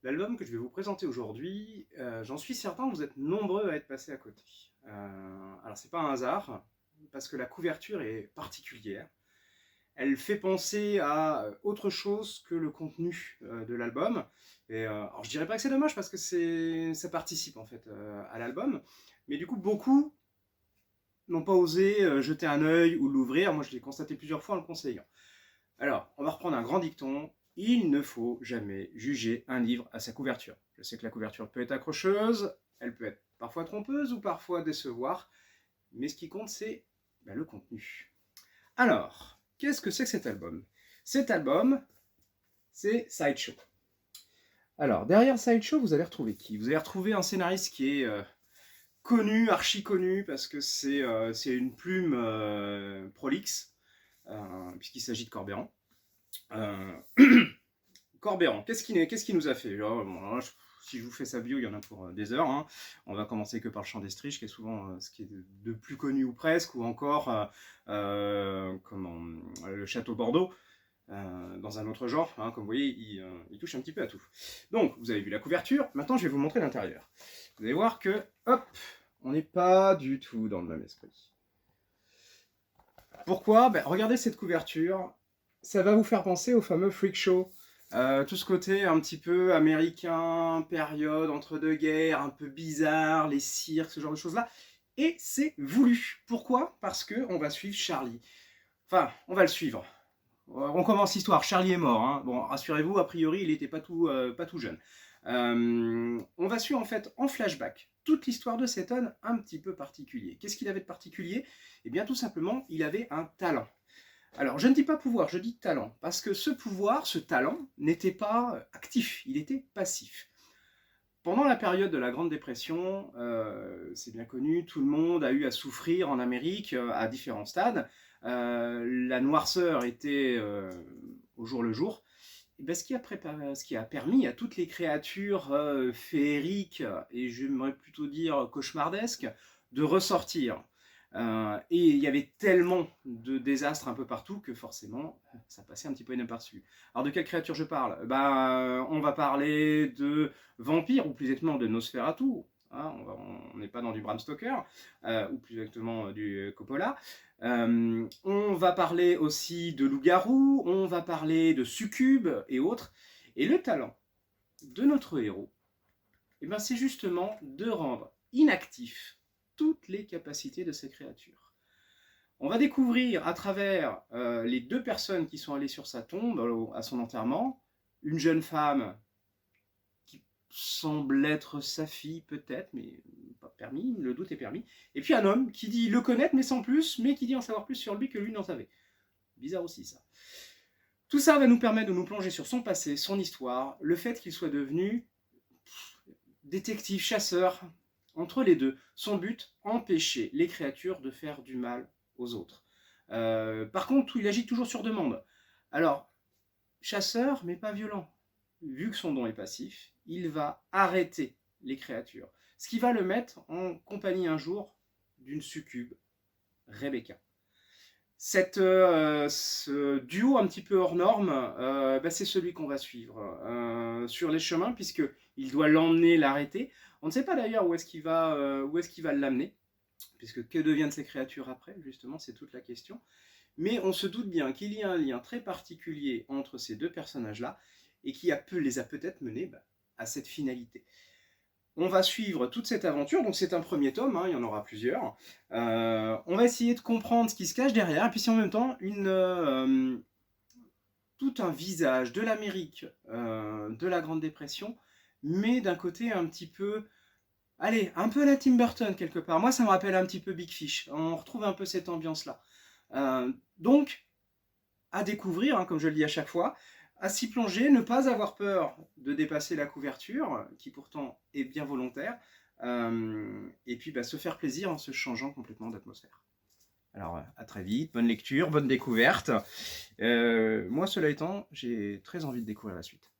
L'album que je vais vous présenter aujourd'hui, j'en suis certain, vous êtes nombreux à être passés à côté. Alors c'est pas un hasard, parce que la couverture est particulière. Elle fait penser à autre chose que le contenu de l'album. Alors je dirais pas que c'est dommage, parce que ça participe en fait à l'album. Mais du coup, beaucoup n'ont pas osé jeter un œil ou l'ouvrir. Moi je l'ai constaté plusieurs fois en le conseillant. Alors, on va reprendre un grand dicton. Il ne faut jamais juger un livre à sa couverture. Je sais que la couverture peut être accrocheuse, elle peut être parfois trompeuse ou parfois décevoir, mais ce qui compte, c'est le contenu. Alors, qu'est-ce que c'est que cet album? Cet album, c'est Sideshow. Alors, derrière Sideshow, vous allez retrouver qui? Vous allez retrouver un scénariste qui est connu, archi connu, parce que c'est une plume prolixe, puisqu'il s'agit de Corberan. Corberan, qu'est-ce qu'il nous a fait? Si je vous fais sa bio, il y en a pour des heures. Hein. On va commencer que par le Chant d'Estriche, qui est souvent ce qui est de plus connu ou presque, ou encore le Château Bordeaux, dans un autre genre. Hein, comme vous voyez, il touche un petit peu à tout. Donc, vous avez vu la couverture, maintenant je vais vous montrer l'intérieur. Vous allez voir que, hop, on n'est pas du tout dans le même esprit. Pourquoi? Regardez cette couverture, ça va vous faire penser au fameux Freak Show. Tout ce côté un petit peu américain, période entre deux guerres, un peu bizarre, les cirques, ce genre de choses-là. Et c'est voulu. Pourquoi? Parce qu'on va suivre Charlie. Enfin, on va le suivre. On commence l'histoire, Charlie est mort. Hein. Bon, rassurez-vous, a priori, il n'était pas tout jeune. On va suivre en fait en flashback toute l'histoire de cet homme un petit peu particulier. Qu'est-ce qu'il avait de particulier? Eh bien, tout simplement, il avait un talent. Alors, je ne dis pas pouvoir, je dis talent, parce que ce pouvoir, ce talent, n'était pas actif, il était passif. Pendant la période de la Grande Dépression, c'est bien connu, tout le monde a eu à souffrir en Amérique à différents stades. La noirceur était au jour le jour. Et bien, ce qui a permis à toutes les créatures féeriques, et j'aimerais plutôt dire cauchemardesques, de ressortir. Et il y avait tellement de désastres un peu partout que forcément, ça passait un petit peu inaperçu. Alors de quelle créature je parle? On va parler de vampires, ou plus exactement de Nosferatu. Hein, on n'est pas dans du Bram Stoker, ou plus exactement du Coppola. On va parler aussi de loup-garou, on va parler de succubes et autres. Et le talent de notre héros, c'est justement de rendre inactif toutes les capacités de ces créatures. On va découvrir à travers les deux personnes qui sont allées sur sa tombe, à son enterrement, une jeune femme qui semble être sa fille peut-être, mais pas permis, le doute est permis, et puis un homme qui dit le connaître mais sans plus, mais qui dit en savoir plus sur lui que lui n'en savait. Bizarre aussi ça. Tout ça va nous permettre de nous plonger sur son passé, son histoire, le fait qu'il soit devenu détective, chasseur. Entre les deux, son but, empêcher les créatures de faire du mal aux autres. Par contre, il agit toujours sur demande. Alors, chasseur, mais pas violent. Vu que son don est passif, il va arrêter les créatures. Ce qui va le mettre en compagnie un jour d'une succube, Rebecca. Ce duo un petit peu hors norme, c'est celui qu'on va suivre sur les chemins, puisqu'il doit l'emmener, l'arrêter. On ne sait pas d'ailleurs où est-ce qu'il va l'amener, puisque que deviennent ces créatures après, justement, c'est toute la question. Mais on se doute bien qu'il y a un lien très particulier entre ces deux personnages-là, et qui les a peut-être menés à cette finalité. On va suivre toute cette aventure, donc c'est un premier tome, hein, il y en aura plusieurs. On va essayer de comprendre ce qui se cache derrière, et puis c'est en même temps tout un visage de l'Amérique, de la Grande Dépression, mais d'un côté un petit peu, allez, un peu à la Tim Burton quelque part. Moi ça me rappelle un petit peu Big Fish, on retrouve un peu cette ambiance-là. Donc, à découvrir, hein, comme je le dis à chaque fois, à s'y plonger, ne pas avoir peur de dépasser la couverture, qui pourtant est bien volontaire, et puis se faire plaisir en se changeant complètement d'atmosphère. Alors, à très vite, bonne lecture, bonne découverte. Moi, cela étant, j'ai très envie de découvrir la suite.